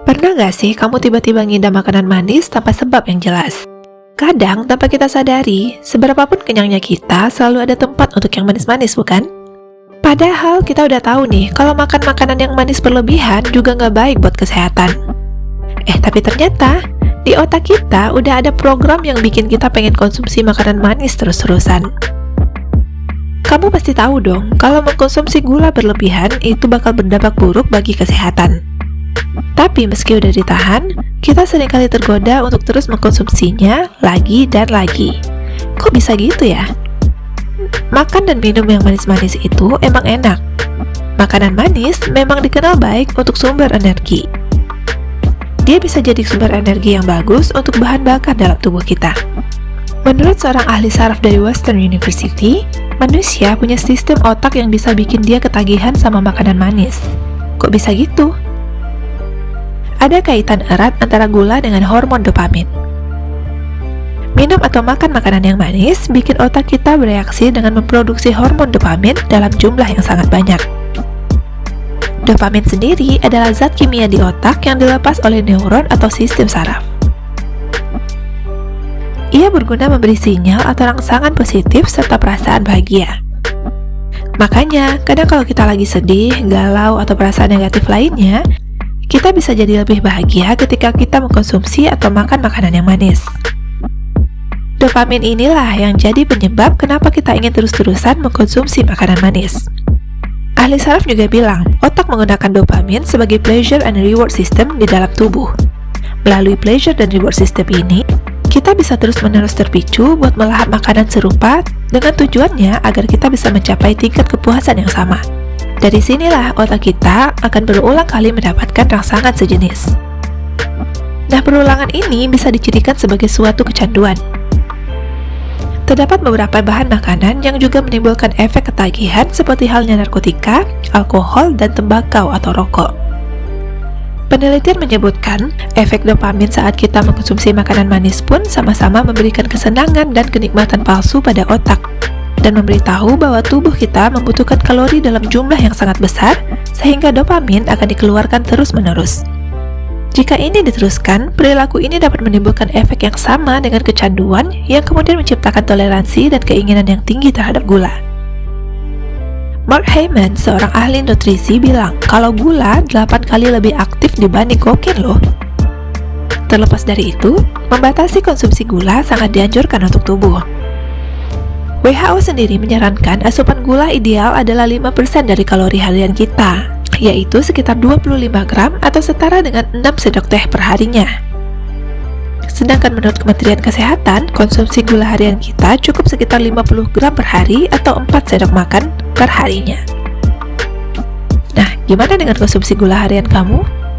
Pernah nggak sih kamu tiba-tiba ngidam makanan manis tanpa sebab yang jelas? Kadang, tanpa kita sadari, seberapapun kenyangnya kita, selalu ada tempat untuk yang manis-manis, bukan? Padahal kita udah tahu nih, kalau makan makanan yang manis berlebihan juga nggak baik buat kesehatan. Tapi ternyata, di otak kita udah ada program yang bikin kita pengen konsumsi makanan manis terus-terusan. Kamu pasti tahu dong, kalau mengkonsumsi gula berlebihan itu bakal berdampak buruk bagi kesehatan. Tapi meski udah ditahan, kita seringkali tergoda untuk terus mengkonsumsinya lagi dan lagi. Kok bisa gitu ya? Makan dan minum yang manis-manis itu emang enak. Makanan manis memang dikenal baik untuk sumber energi. Dia bisa jadi sumber energi yang bagus untuk bahan bakar dalam tubuh kita. Menurut seorang ahli saraf dari Western University, manusia punya sistem otak yang bisa bikin dia ketagihan sama makanan manis. Kok bisa gitu? Ada kaitan erat antara gula dengan hormon dopamin. Minum atau makan makanan yang manis bikin otak kita bereaksi dengan memproduksi hormon dopamin dalam jumlah yang sangat banyak. Dopamin sendiri adalah zat kimia di otak yang dilepas oleh neuron atau sistem saraf. Ia berguna memberi sinyal atau rangsangan positif serta perasaan bahagia. Makanya, kadang kalau kita lagi sedih, galau, atau perasaan negatif lainnya, kita bisa jadi lebih bahagia ketika kita mengkonsumsi atau makan makanan yang manis. Dopamin inilah yang jadi penyebab kenapa kita ingin terus-terusan mengkonsumsi makanan manis. Ahli saraf juga bilang, otak menggunakan dopamin sebagai pleasure and reward system di dalam tubuh. Melalui pleasure dan reward system ini, kita bisa terus-menerus terpicu buat melahap makanan serupa dengan tujuannya agar kita bisa mencapai tingkat kepuasan yang sama. Dari sinilah otak kita akan berulang kali mendapatkan rangsangan sejenis. Nah, perulangan ini bisa dicirikan sebagai suatu kecanduan. Terdapat beberapa bahan makanan yang juga menimbulkan efek ketagihan seperti halnya narkotika, alkohol, dan tembakau atau rokok. Penelitian menyebutkan, efek dopamin saat kita mengkonsumsi makanan manis pun sama-sama memberikan kesenangan dan kenikmatan palsu pada otak, dan memberitahu bahwa tubuh kita membutuhkan kalori dalam jumlah yang sangat besar, sehingga dopamin akan dikeluarkan terus-menerus. Jika ini diteruskan, perilaku ini dapat menimbulkan efek yang sama dengan kecanduan yang kemudian menciptakan toleransi dan keinginan yang tinggi terhadap gula. Mark Hyman, seorang ahli nutrisi, bilang kalau gula 8 kali lebih aktif dibanding kokain loh. Terlepas dari itu, membatasi konsumsi gula sangat dianjurkan untuk tubuh. WHO sendiri menyarankan asupan gula ideal adalah 5% dari kalori harian kita, yaitu sekitar 25 gram atau setara dengan 6 sendok teh per harinya. Sedangkan menurut Kementerian Kesehatan, konsumsi gula harian kita cukup sekitar 50 gram per hari atau 4 sendok makan per harinya. Nah, gimana dengan konsumsi gula harian kamu?